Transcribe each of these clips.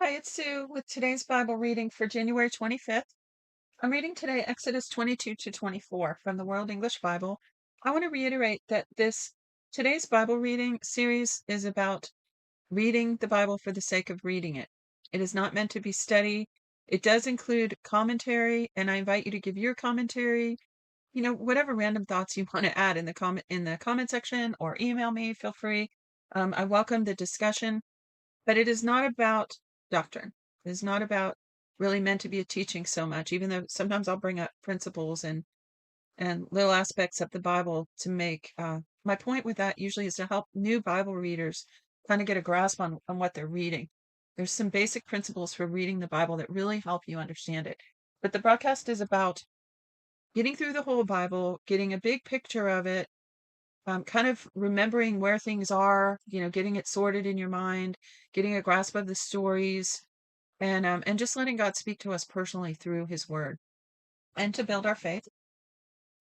Hi, it's Sue with today's Bible reading for January 25th. I'm reading today Exodus 22 to 24 from the World English Bible. I want to reiterate that this today's Bible reading series is about reading the Bible for the sake of reading it. It is not meant to be study. It does include commentary, and I invite you to give your commentary, whatever random thoughts you want to add in the comment section or email me, feel free. I welcome the discussion. But it is not about doctrine. It is not about really meant to be a teaching so much, even though sometimes I'll bring up principles and little aspects of the Bible to make my point with that usually is to help new Bible readers kind of get a grasp on what they're reading. There's some basic principles for reading the Bible that really help you understand it. But the broadcast is about getting through the whole Bible, getting a big picture of it, kind of remembering where things are, getting it sorted in your mind, getting a grasp of the stories, and just letting God speak to us personally through His Word, and to build our faith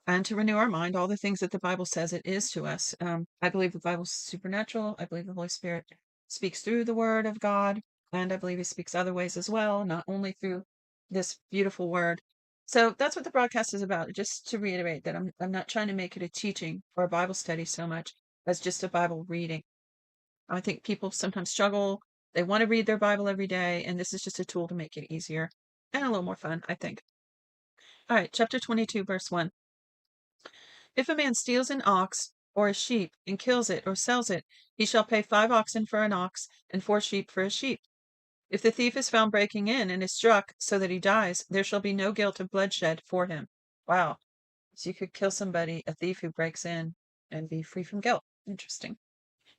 and to renew our mind. All the things that the Bible says it is to us. I believe the Bible's supernatural. I believe the Holy Spirit speaks through the Word of God, and I believe He speaks other ways as well, not only through this beautiful Word. So that's what the broadcast is about. Just to reiterate that I'm not trying to make it a teaching or a Bible study so much as just a Bible reading. I think people sometimes struggle. They want to read their Bible every day, and this is just a tool to make it easier and a little more fun, I think. All right, chapter 22, verse 1. If a man steals an ox or a sheep and kills it or sells it, he shall pay 5 oxen for an ox and 4 sheep for a sheep. If the thief is found breaking in and is struck so that he dies, there shall be no guilt of bloodshed for him. Wow. So you could kill somebody, a thief who breaks in, and be free from guilt. Interesting.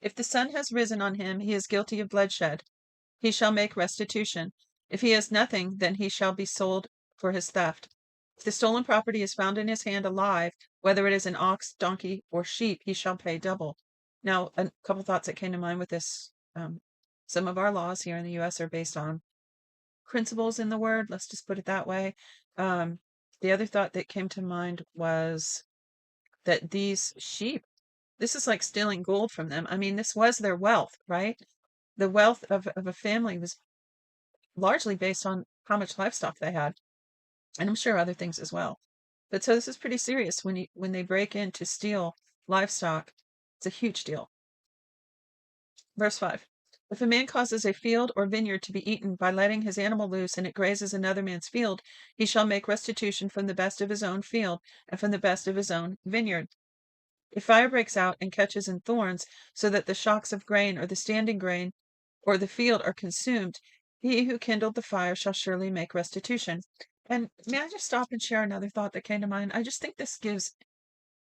If the sun has risen on him, he is guilty of bloodshed. He shall make restitution. If he has nothing, then he shall be sold for his theft. If the stolen property is found in his hand alive, whether it is an ox, donkey, or sheep, he shall pay double. Now, a couple thoughts that came to mind with this. Some of our laws here in the U.S. are based on principles in the Word. Let's just put it that way. The other thought that came to mind was that these sheep, this is like stealing gold from them. I mean, this was their wealth, right? The wealth of a family was largely based on how much livestock they had, and I'm sure other things as well. But so this is pretty serious when they break in to steal livestock. It's a huge deal. Verse 5. If a man causes a field or vineyard to be eaten by letting his animal loose and it grazes another man's field, he shall make restitution from the best of his own field and from the best of his own vineyard. If fire breaks out and catches in thorns, so that the shocks of grain or the standing grain or the field are consumed, he who kindled the fire shall surely make restitution. And may I just stop and share another thought that came to mind? I just think this gives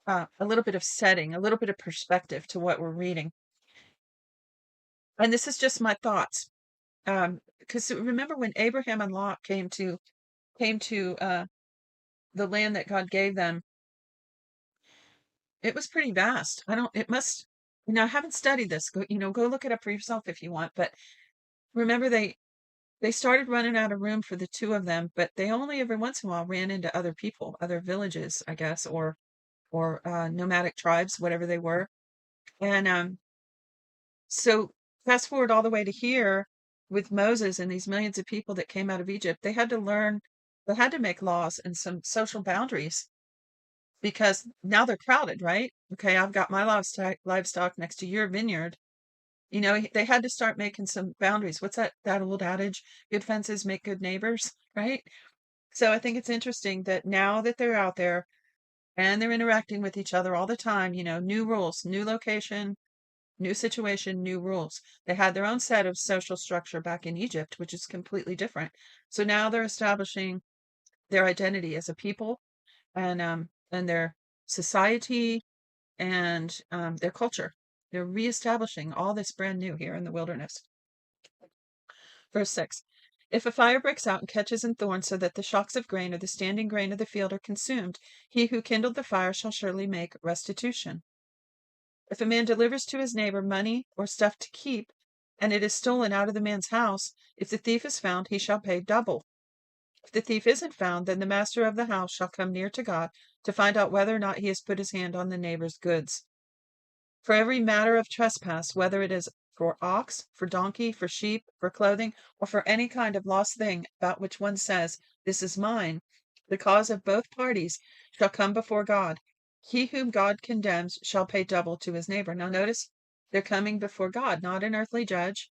a little bit of setting, a little bit of perspective to what we're reading. And this is just my thoughts. Because remember when Abraham and Lot came to the land that God gave them, it was pretty vast. I haven't studied this. Go look it up for yourself if you want. But remember, they started running out of room for the two of them, but they only every once in a while ran into other people, other villages, I guess, or nomadic tribes, whatever they were. And so fast forward all the way to here with Moses and these millions of people that came out of Egypt, they had to make laws and some social boundaries because now they're crowded, right? Okay, I've got my livestock next to your vineyard. They had to start making some boundaries. What's that old adage? Good fences make good neighbors, right? So I think it's interesting that now that they're out there and they're interacting with each other all the time, new rules, new location, new situation, new rules. They had their own set of social structure back in Egypt, which is completely different. So now they're establishing their identity as a people and their society and their culture. They're reestablishing all this brand new here in the wilderness. Verse 6. If a fire breaks out and catches in thorns so that the shocks of grain or the standing grain of the field are consumed, he who kindled the fire shall surely make restitution. If a man delivers to his neighbor money or stuff to keep, and it is stolen out of the man's house, if the thief is found, he shall pay double. If the thief isn't found, then the master of the house shall come near to God to find out whether or not he has put his hand on the neighbor's goods. For every matter of trespass, whether it is for ox, for donkey, for sheep, for clothing, or for any kind of lost thing about which one says, "This is mine," the cause of both parties shall come before God. He whom God condemns shall pay double to his neighbor. Now notice, they're coming before God, not an earthly judge,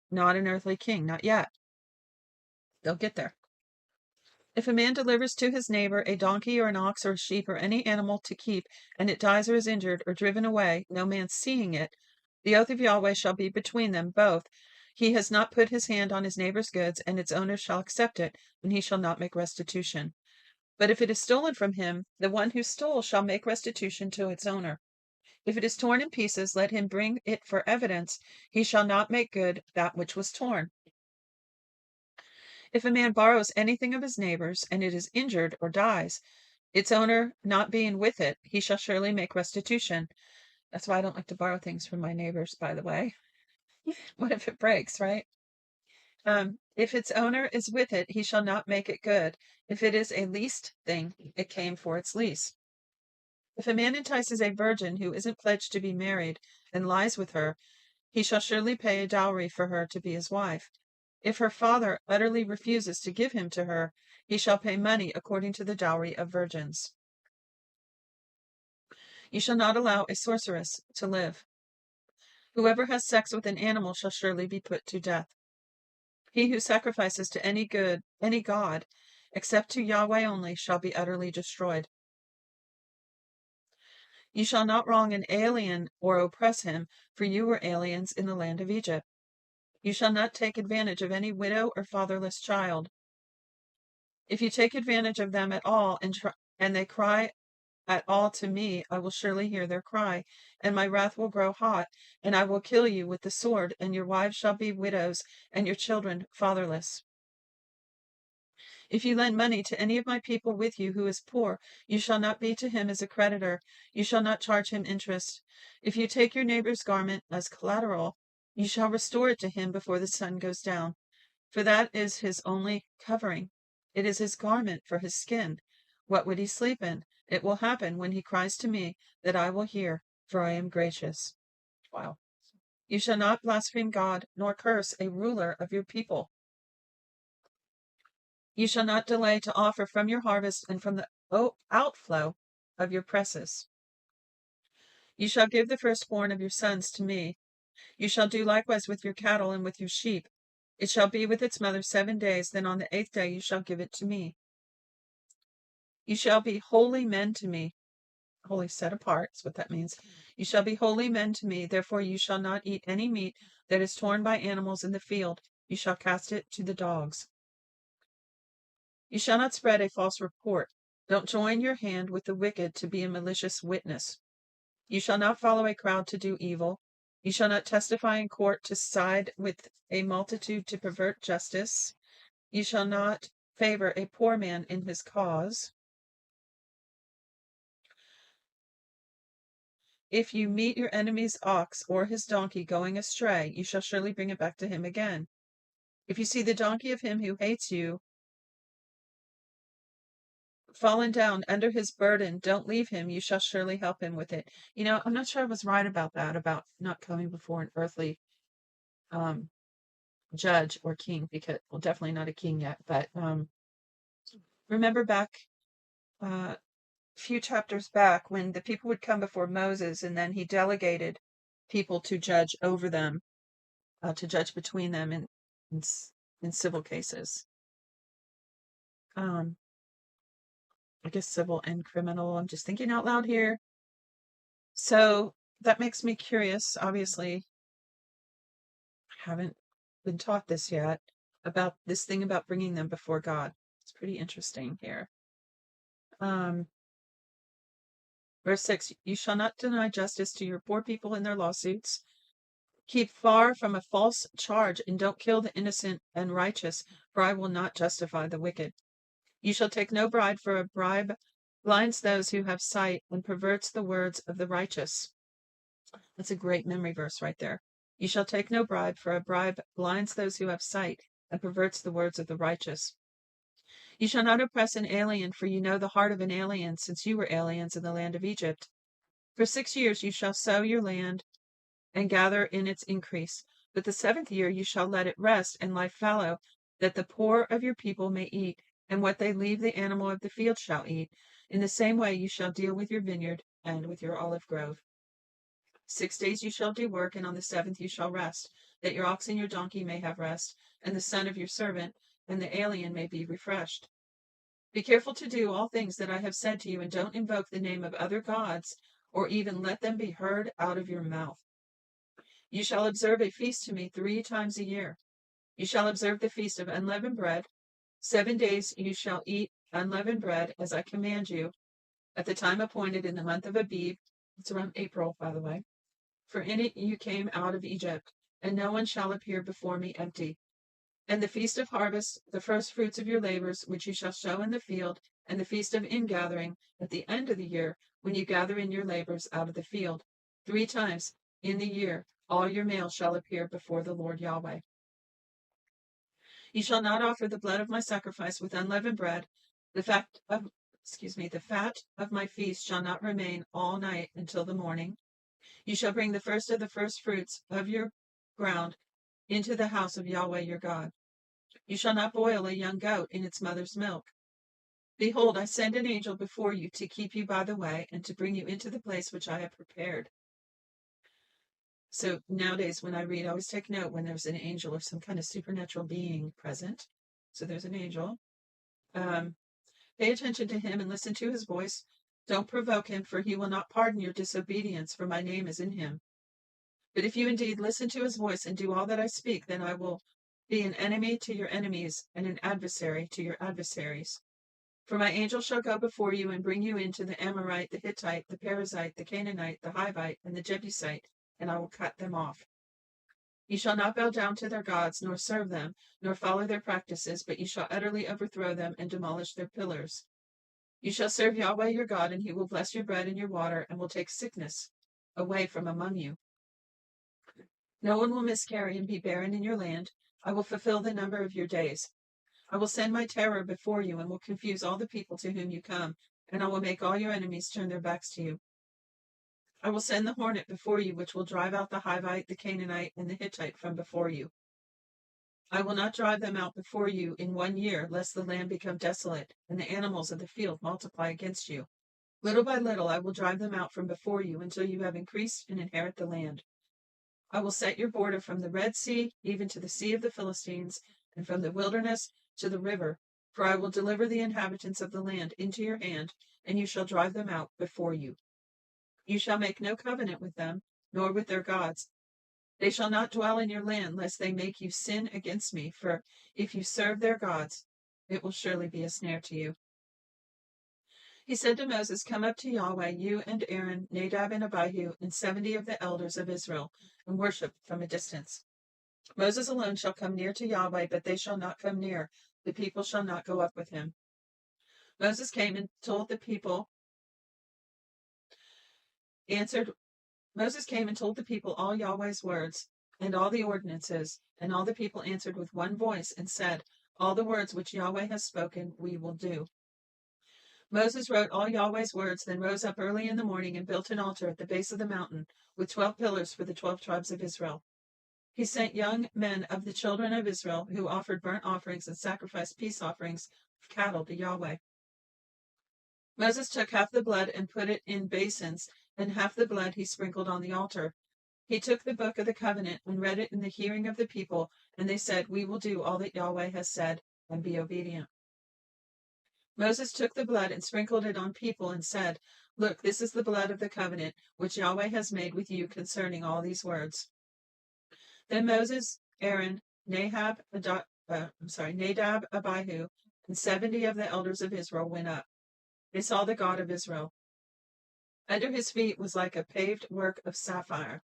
not an earthly king, not yet. They'll get there. If a man delivers to his neighbor a donkey or an ox or a sheep or any animal to keep, and it dies or is injured or driven away, no man seeing it, the oath of Yahweh shall be between them both. He has not put his hand on his neighbor's goods, and its owner shall accept it, and he shall not make restitution. But if it is stolen from him, the one who stole shall make restitution to its owner. If it is torn in pieces, let him bring it for evidence. He shall not make good that which was torn. If a man borrows anything of his neighbor's, and it is injured or dies, its owner not being with it, he shall surely make restitution. That's why I don't like to borrow things from my neighbors, by the way. What if it breaks, right? If its owner is with it, he shall not make it good. If it is a leased thing, it came for its lease. If a man entices a virgin who isn't pledged to be married and lies with her, he shall surely pay a dowry for her to be his wife. If her father utterly refuses to give him to her, he shall pay money according to the dowry of virgins. You shall not allow a sorceress to live. Whoever has sex with an animal shall surely be put to death. He who sacrifices to any god, except to Yahweh only, shall be utterly destroyed. You shall not wrong an alien or oppress him, for you were aliens in the land of Egypt. You shall not take advantage of any widow or fatherless child. If you take advantage of them at all, and they cry at all to me, I will surely hear their cry, and my wrath will grow hot, and I will kill you with the sword, and your wives shall be widows, and your children fatherless. If you lend money to any of my people with you who is poor, you shall not be to him as a creditor. You shall not charge him interest. If you take your neighbor's garment as collateral, you shall restore it to him before the sun goes down, for that is his only covering. It is his garment for his skin. What would he sleep in? It will happen when he cries to me that I will hear, for I am gracious. Wow. You shall not blaspheme God, nor curse a ruler of your people. You shall not delay to offer from your harvest and from the outflow of your presses. You shall give the firstborn of your sons to me. You shall do likewise with your cattle and with your sheep. It shall be with its mother 7 days, then on the 8th day you shall give it to me. You shall be holy men to me. Holy, set apart is what that means. You shall be holy men to me, therefore you shall not eat any meat that is torn by animals in the field. You shall cast it to the dogs. You shall not spread a false report. Don't join your hand with the wicked to be a malicious witness. You shall not follow a crowd to do evil. You shall not testify in court to side with a multitude to pervert justice. You shall not favor a poor man in his cause. If you meet your enemy's ox or his donkey going astray, you shall surely bring it back to him again. If you see the donkey of him who hates you fallen down under his burden, don't leave him. You shall surely help him with it. I'm not sure I was right about that, about not coming before an earthly judge or king, because, well, definitely not a king yet. But remember back a few chapters back when the people would come before Moses, and then he delegated people to judge over them, to judge between them in civil cases. I guess civil and criminal. I'm just thinking out loud here. So that makes me curious. Obviously, I haven't been taught this yet, about this thing about bringing them before God. It's pretty interesting here. Verse 6, you shall not deny justice to your poor people in their lawsuits. Keep far from a false charge, and don't kill the innocent and righteous, for I will not justify the wicked. You shall take no bribe, for a bribe blinds those who have sight and perverts the words of the righteous. That's a great memory verse right there. You shall take no bribe, for a bribe blinds those who have sight and perverts the words of the righteous. You shall not oppress an alien, for you know the heart of an alien, since you were aliens in the land of Egypt. For 6 years you shall sow your land and gather in its increase. But the 7th year you shall let it rest and lie fallow, that the poor of your people may eat, and what they leave the animal of the field shall eat. In the same way you shall deal with your vineyard and with your olive grove. 6 days you shall do work, and on the 7th you shall rest, that your ox and your donkey may have rest, and the son of your servant and the alien may be refreshed. Be careful to do all things that I have said to you, and don't invoke the name of other gods, or even let them be heard out of your mouth. You shall observe a feast to me 3 times a year. You shall observe the feast of unleavened bread. 7 days you shall eat unleavened bread, as I command you, at the time appointed in the month of Abib. It's around April, by the way. For in it you came out of Egypt, and no one shall appear before me empty. And the feast of harvest, the first fruits of your labors, which you shall sow in the field, and the feast of ingathering, at the end of the year, when you gather in your labors out of the field. 3 times in the year all your males shall appear before the Lord Yahweh. You shall not offer the blood of my sacrifice with unleavened bread. The fat of my feast shall not remain all night until the morning. You shall bring the first of the first fruits of your ground into the house of Yahweh your God. You shall not boil a young goat in its mother's milk. Behold, I send an angel before you to keep you by the way and to bring you into the place which I have prepared. So nowadays when I read, I always take note when there's an angel or some kind of supernatural being present. So there's an angel. Pay attention to him and listen to his voice. Don't provoke him, for he will not pardon your disobedience, for my name is in him. But if you indeed listen to his voice and do all that I speak, then I will be an enemy to your enemies and an adversary to your adversaries. For my angel shall go before you and bring you into the Amorite, the Hittite, the Perizzite, the Canaanite, the Hivite, and the Jebusite, and I will cut them off. You shall not bow down to their gods, nor serve them, nor follow their practices, but you shall utterly overthrow them and demolish their pillars. You shall serve Yahweh your God, and he will bless your bread and your water, and will take sickness away from among you. No one will miscarry and be barren in your land. I will fulfill the number of your days. I will send my terror before you, and will confuse all the people to whom you come, and I will make all your enemies turn their backs to you. I will send the hornet before you, which will drive out the Hivite, the Canaanite, and the Hittite from before you. I will not drive them out before you in 1 year, lest the land become desolate, and the animals of the field multiply against you. Little by little I will drive them out from before you, until you have increased and inherit the land. I will set your border from the Red Sea even to the Sea of the Philistines, and from the wilderness to the river, for I will deliver the inhabitants of the land into your hand, and you shall drive them out before you. You shall make no covenant with them, nor with their gods. They shall not dwell in your land, lest they make you sin against me, for if you serve their gods, it will surely be a snare to you. He said to Moses, Come up to Yahweh, you and Aaron, Nadab and Abihu, and 70 of the elders of Israel, and worship from a distance. Moses alone shall come near to Yahweh, but they shall not come near. The people shall not go up with him. Moses came and told the people all Yahweh's words and all the ordinances, and all the people answered with one voice and said, All the words which Yahweh has spoken we will do. Moses wrote all Yahweh's words, then rose up early in the morning and built an altar at the base of the mountain with 12 pillars for the 12 tribes of Israel. He sent young men of the children of Israel who offered burnt offerings and sacrificed peace offerings of cattle to Yahweh. Moses took half the blood and put it in basins, and half the blood he sprinkled on the altar. He took the book of the covenant and read it in the hearing of the people, and they said, We will do all that Yahweh has said and be obedient. Moses took the blood and sprinkled it on people and said, Look, this is the blood of the covenant which Yahweh has made with you concerning all these words. Then Moses, Aaron, Nadab, Abihu, and 70 of the elders of Israel went up. They saw the God of Israel. Under his feet was like a paved work of sapphire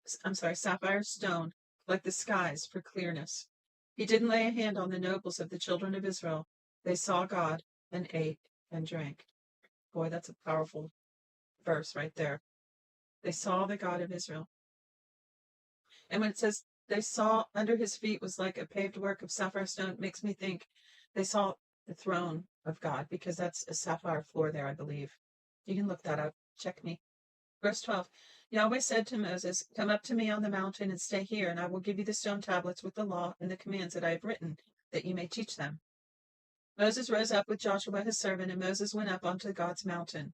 stone, like the skies for clearness. He didn't lay a hand on the nobles of the children of Israel. They saw God and ate and drank. Boy, that's a powerful verse right there. They saw the God of Israel. And when it says they saw under his feet was like a paved work of sapphire stone, it makes me think they saw the throne of God, because that's a sapphire floor there, I believe. You can look that up. Check me. Verse 12. Yahweh said to Moses, "Come up to me on the mountain and stay here, and I will give you the stone tablets with the law and the commands that I have written, that you may teach them." Moses rose up with Joshua his servant, and Moses went up onto God's mountain.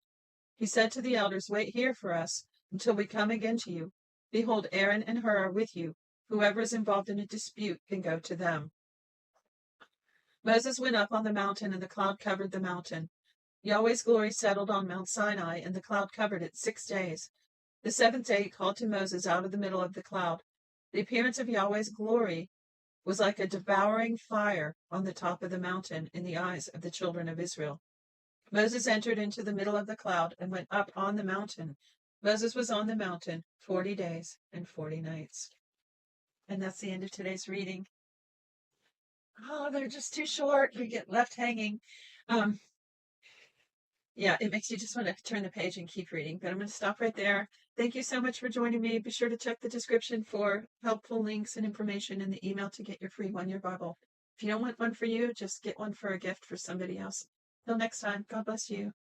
He said to the elders, "Wait here for us until we come again to you. Behold, Aaron and Hur are with you. Whoever is involved in a dispute can go to them." Moses went up on the mountain, and the cloud covered the mountain. Yahweh's glory settled on Mount Sinai, and the cloud covered it 6 days. The seventh day he called to Moses out of the middle of the cloud. The appearance of Yahweh's glory was like a devouring fire on the top of the mountain in the eyes of the children of Israel. Moses entered into the middle of the cloud and went up on the mountain. Moses was on the mountain 40 days and 40 nights. And that's the end of today's reading. Oh, they're just too short. We get left hanging. Yeah, it makes you just want to turn the page and keep reading. But I'm going to stop right there. Thank you so much for joining me. Be sure to check the description for helpful links and information in the email to get your free 1-year Bible. If you don't want one for you, just get one for a gift for somebody else. Till next time, God bless you.